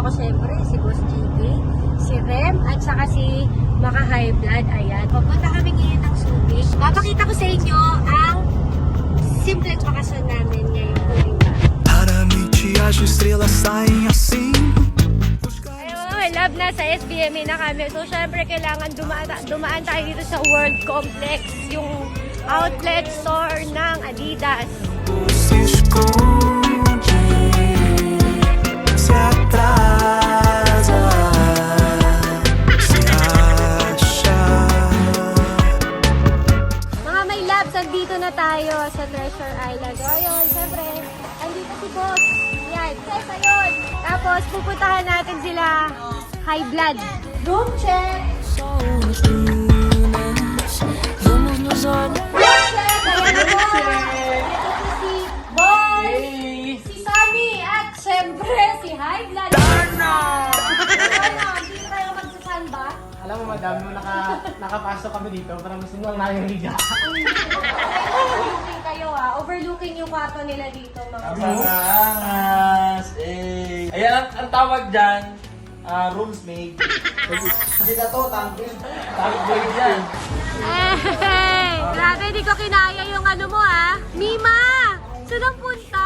ko syempre, si Boss JB, si Rem, at saka si Maka High Blood. Ayan. Pupunta kami ngayon ng Subic. Papakita ko sa inyo ang simpleng bakasyon namin ngayong huling ba. Para noite as estrelas saem assim. Ayun, love na sa SBMA na kami. So, syempre, kailangan dumaan tayo dito sa World Complex, yung outlet store ng Adidas. Se esconde, se atrasa, se acha. Mga may labs, andito na tayo sa Treasure Island. So, ayun, syempre, andito si Boss. Yan, yes, ayun. Tapos, pupuntahan natin sila High Blood. Room check! Somos lunas, vamos nos olhar. Room check! Ayan po! Ito po si Boy, si Sunny, at syempre, si High Blood. Ano? Hindi tayo magsasamba? Alam mo, madam, nung nakapasok kami dito, parang gusto mo lang namin higa. Overlooking kayo overlooking yung kwarto nila dito, mga Angas! Eh. Ayan, ang tawag dyan, rooms made. Kasi na to, tank blade yan. Hey! Grabe, hindi ko kinaya yung ano mo Mima! Saan ang punta?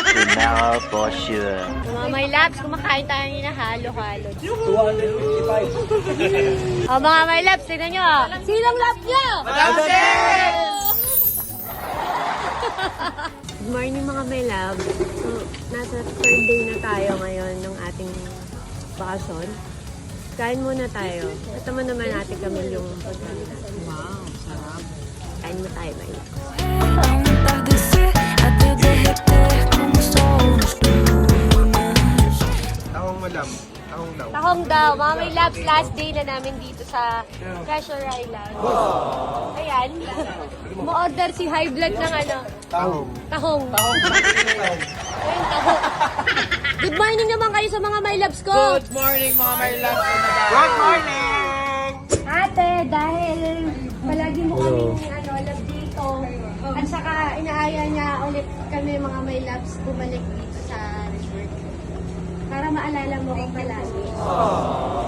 Tomorrow for sure. Mga may labs, kumakain tayo nila halo-halo. 255. Mga may labs, tignan nyo Sinong lab nyo? Good morning mga may labs. So, nasa third day na tayo ngayon ng ating bakasyon. Kain muna tayo. Ito mo naman natin kami yung pagkain natin. Wow, sarap. Kain mo tayo, may labs. Ao entardecer até derreter como o sol nas dunas. Tahong madam. Tahong daw. Tahong daw, mga may labs, last day na namin dito sa Treasure Island. Ayan. Ma-order si High Blood ng ano? Tahong. Tahong. Ayun, tahong. Good morning naman kayo sa mga my loves ko. Good morning mga my love. Good morning! Ate, dahil palagi mo kaming love dito, at saka inaaya niya ulit kami mga my loves bumalik dito sa resort. Para maalala mo kung palagi.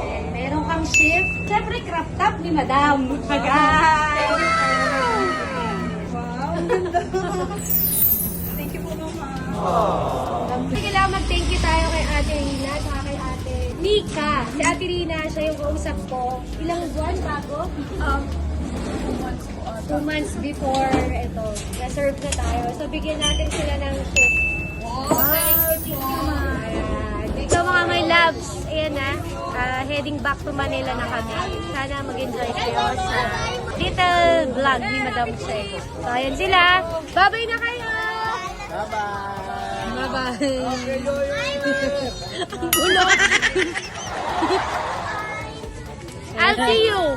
And meron kang shift. Siyempre, crop top ni Madam. Agay! Wow, ang ganda. Thank you po, Mama. Kailangan mag-thank you tayo kay Ate Rina at kay Ate Mika. Si Ate Rina, siya yung kausap ko. Ilang buwan bago? 2 months before ito. Na-serve na tayo. So, bigyan natin sila ng shift. Wow! Thank you, Mama. Ikaw mga my loves, ayan heading back to Manila na kami. Sana mag-enjoy kayo sa little vlog ni Madam Che. So, ayan sila. Bye-bye na kayo! Bye-bye! Bye-bye! Ang gulo! I'll see you!